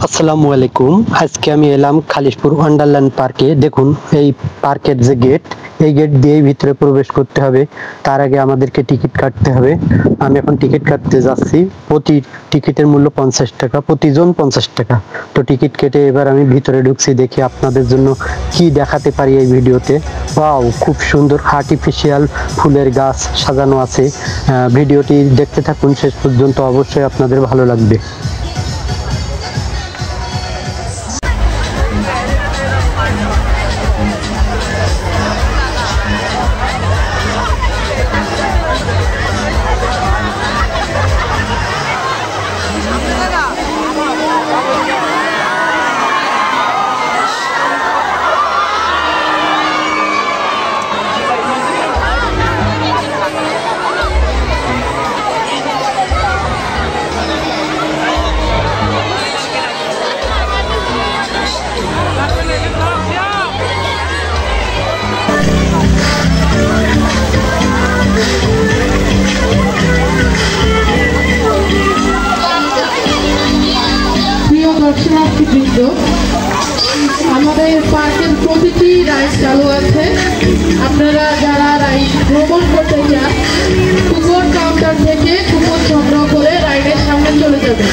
আসসালামু আলাইকুম। আজকে আমি এলাম খালিশপুর ওয়ান্ডারল্যান্ড পার্কে। দেখুন এই পার্কের যে গেট, এই গেট দিয়ে ভিতরে প্রবেশ করতে হবে। তার আগে আমাদেরকে টিকিট কাটতে হবে। আমি এখন টিকিট কাটতে যাচ্ছি। প্রতি টিকিটের মূল্য 50 টাকা, প্রতিজন 50 টাকা। তো টিকিট কেটে এবার আমি ভিতরে ঢুকছি। দেখি আপনাদের জন্য কি দেখাতে পারি এই ভিডিওতে। ওয়াও, খুব সুন্দর আর্টিফিশিয়াল ফুলের গাছ সাজানো আছে। ভিডিওটি দেখতে থাকুন শেষ পর্যন্ত, অবশ্যই আপনাদের ভালো লাগবে। দর্শনার্থীবৃন্দ, আমাদের পার্কের প্রতিটি রাইড চালু আছে। আপনারা যারা রাইড ভ্রমণ করতে চান, কুপন কাউন্টার থেকে কুপন সংগ্রহ করে রাইডের সামনে চলে যাবেন।